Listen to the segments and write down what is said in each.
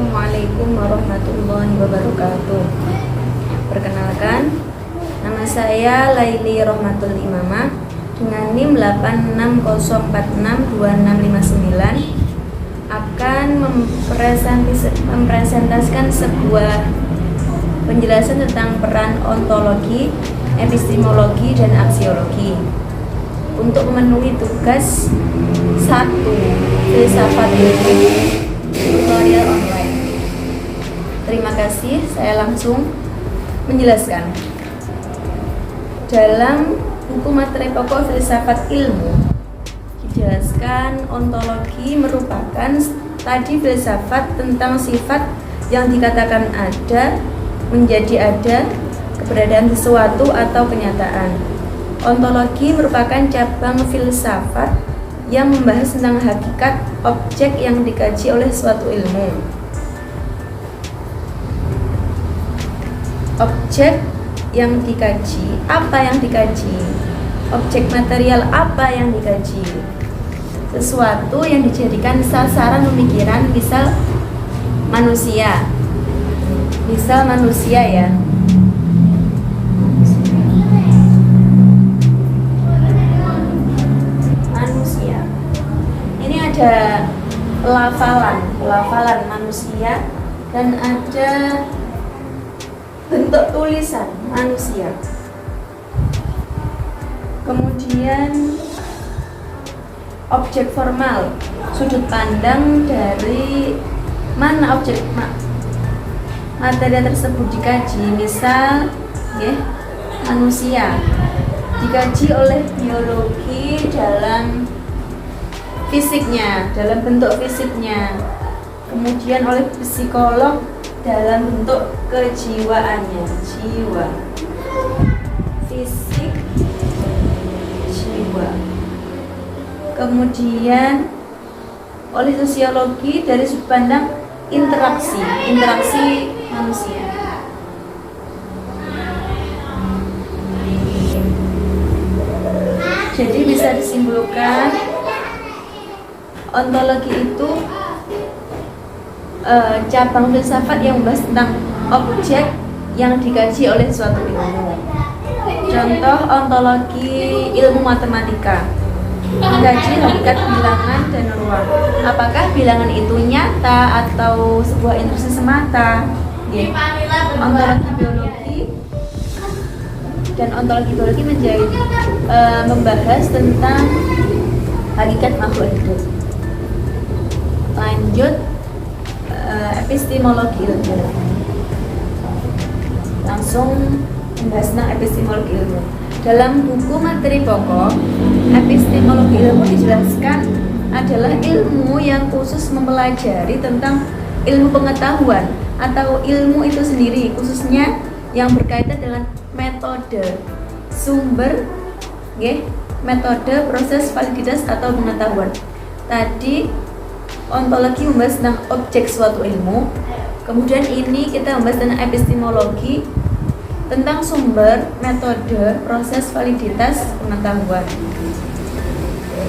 Assalamualaikum warahmatullahi wabarakatuh. Perkenalkan, nama saya Laili Rohmatul Imamah dengan NIM 860462659 akan mempresentasikan sebuah penjelasan tentang peran ontologi, epistemologi, dan aksiologi untuk memenuhi tugas 1. Filsafat ilmu tutorial online. Terima kasih, saya langsung menjelaskan. Dalam buku materi pokok filsafat ilmu dijelaskan ontologi merupakan tadi filsafat tentang sifat yang dikatakan ada, menjadi ada, keberadaan sesuatu atau kenyataan. Ontologi merupakan cabang filsafat yang membahas tentang hakikat objek yang dikaji oleh suatu ilmu. Objek yang dikaji, apa yang dikaji? Objek material apa yang dikaji? Sesuatu yang dijadikan sasaran pemikiran, misal manusia. Misal manusia ya. Ada pelafalan manusia dan ada bentuk tulisan manusia. Kemudian objek formal, sudut pandang dari mana objek materi tersebut dikaji. Misal manusia dikaji oleh biologi dalam fisiknya, dalam bentuk fisiknya, kemudian oleh psikolog dalam bentuk kejiwaannya, jiwa, fisik, jiwa, kemudian oleh sosiologi dari sudut pandang interaksi manusia. Jadi bisa disimpulkan ontologi itu cabang filsafat yang membahas tentang objek yang dikaji oleh suatu ilmu. Contoh ontologi ilmu matematika, mengkaji hakikat bilangan dan ruang. Apakah bilangan itu nyata atau sebuah ilusi semata? Ontologi biologi dan ontologi biologi menjadi membahas tentang hakikat makhluk hidup. Lanjut epistemologi ilmu. Langsung membahas tentang epistemologi ilmu. Dalam buku materi pokok, epistemologi ilmu dijelaskan adalah ilmu yang khusus mempelajari tentang ilmu pengetahuan atau ilmu itu sendiri, khususnya yang berkaitan dengan metode, sumber, metode, proses, validitas atau pengetahuan. Tadi ontologi membahas tentang objek suatu ilmu, kemudian ini kita membahas tentang epistemologi tentang sumber, metode, proses, validitas, pengetahuan.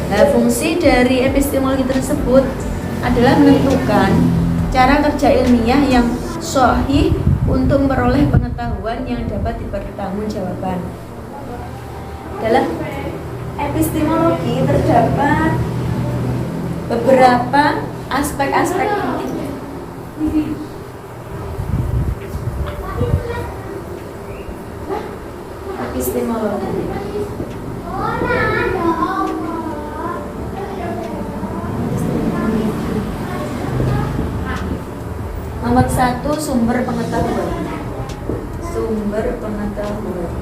Nah, fungsi dari epistemologi tersebut adalah menentukan cara kerja ilmiah yang sahih untuk memperoleh pengetahuan yang dapat dipertanggungjawabkan. Dalam epistemologi terdapat beberapa aspek-aspek penting. Epistemologi. Nomor 1, sumber pengetahuan. Sumber pengetahuan.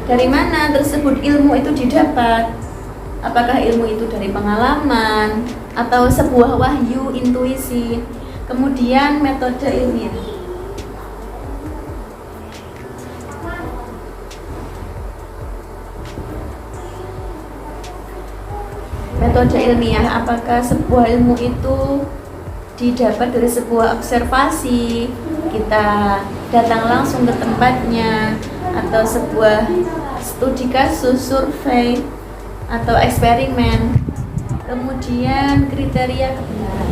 Dari mana tersebut ilmu itu didapat? Apakah ilmu itu dari pengalaman atau sebuah wahyu, intuisi? Kemudian metode ilmiah. Metode ilmiah, apakah sebuah ilmu itu didapat dari sebuah observasi, kita datang langsung ke tempatnya, atau sebuah studi kasus, survei, atau eksperimen. Kemudian kriteria kebenaran.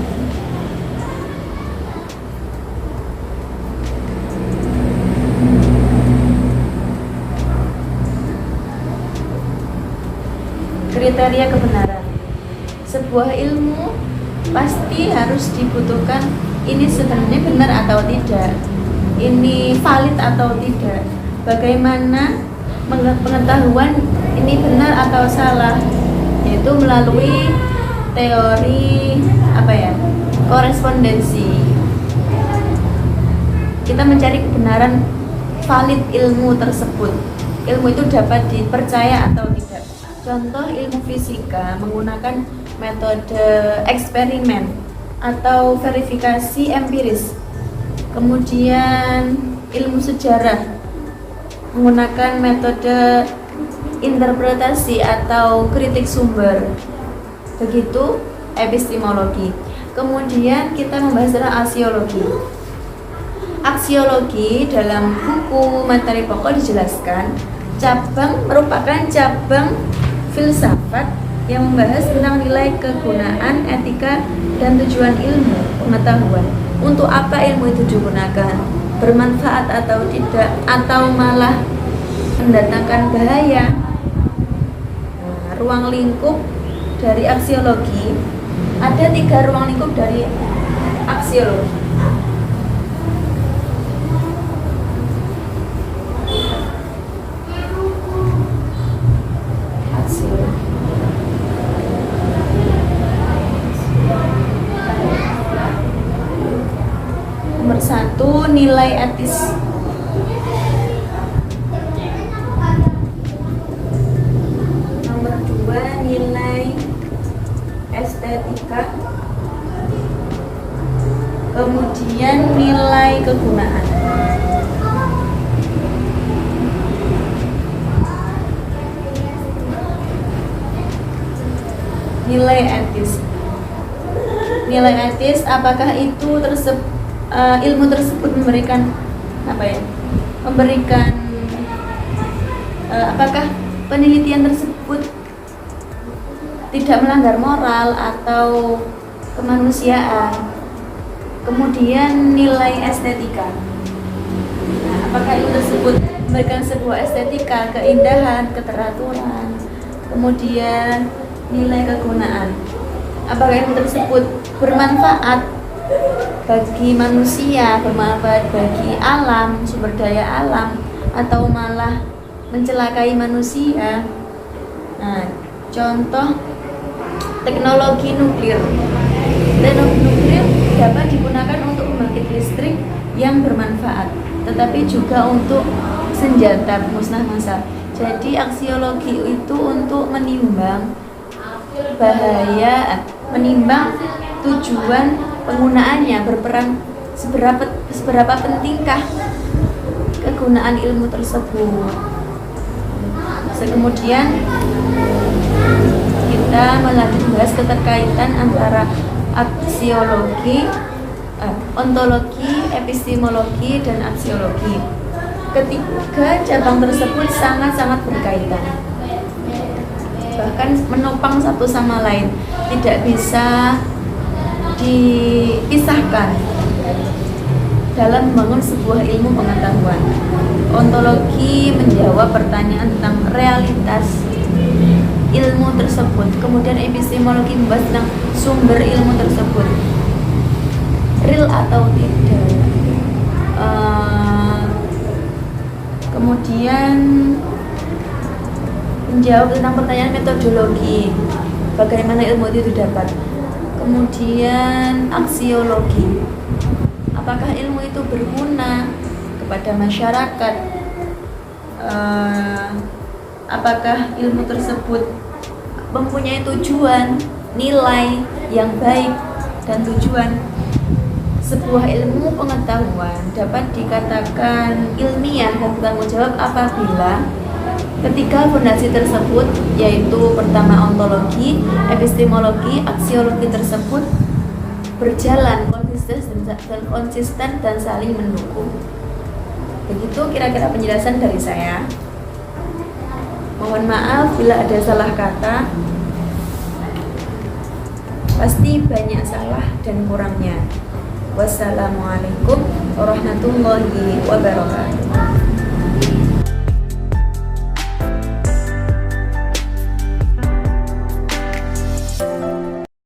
Kriteria kebenaran. Sebuah ilmu pasti harus dibutuhkan ini sebenarnya benar atau tidak, ini valid atau tidak, bagaimana pengetahuan ini benar atau salah, yaitu melalui teori korespondensi. Kita mencari kebenaran valid ilmu tersebut. Ilmu itu dapat dipercaya atau tidak. Contoh ilmu fisika menggunakan metode eksperimen atau verifikasi empiris. Kemudian ilmu sejarah menggunakan metode interpretasi atau kritik sumber. Begitu epistemologi. Kemudian kita membahas tentang aksiologi. Aksiologi dalam buku materi pokok dijelaskan merupakan cabang filsafat yang membahas tentang nilai kegunaan, etika, dan tujuan ilmu pengetahuan. Untuk apa ilmu itu digunakan? Bermanfaat atau tidak? Atau malah mendatangkan bahaya? Ruang lingkup dari aksiologi, ada 3 ruang lingkup dari aksiologi. Nomor 1, nilai etis. Nomor 2, nilai estetika. Kemudian nilai kegunaan. Nilai etis. Nilai etis, apakah itu ilmu tersebut memberikan apakah penelitian tersebut tidak melanggar moral atau kemanusiaan. Kemudian nilai estetika. Apakah ilmu tersebut memberikan sebuah estetika, keindahan, keteraturan. Kemudian nilai kegunaan. Apakah ilmu tersebut bermanfaat bagi manusia, bermanfaat bagi alam, sumber daya alam, atau malah mencelakai manusia. Contoh teknologi nuklir. Teknologi nuklir dapat digunakan untuk membangkit listrik yang bermanfaat, tetapi juga untuk senjata musnah massal. Jadi aksiologi itu untuk menimbang bahaya, menimbang tujuan penggunaannya, berperan seberapa pentingkah kegunaan ilmu tersebut. Kemudian kita membahas keterkaitan antara aksiologi, ontologi, epistemologi, dan aksiologi. Ketiga cabang tersebut sangat-sangat berkaitan, bahkan menopang satu sama lain, tidak bisa dipisahkan dalam membangun sebuah ilmu pengetahuan. Ontologi menjawab pertanyaan tentang realitas ilmu tersebut. Kemudian epistemologi membahas tentang sumber ilmu tersebut, real atau tidak. Kemudian menjawab tentang pertanyaan metodologi, bagaimana ilmu itu didapat. Kemudian aksiologi, apakah ilmu itu berguna kepada masyarakat, apakah ilmu tersebut mempunyai tujuan, nilai yang baik, dan tujuan. Sebuah ilmu pengetahuan dapat dikatakan ilmiah dan bertanggung jawab apabila ketiga fondasi tersebut, yaitu pertama ontologi, epistemologi, aksiologi tersebut berjalan konsisten dan saling mendukung. Begitu kira-kira penjelasan dari saya. Mohon maaf bila ada salah kata. pasti banyak salah dan kurangnya. Wassalamualaikum warahmatullahi wabarakatuh.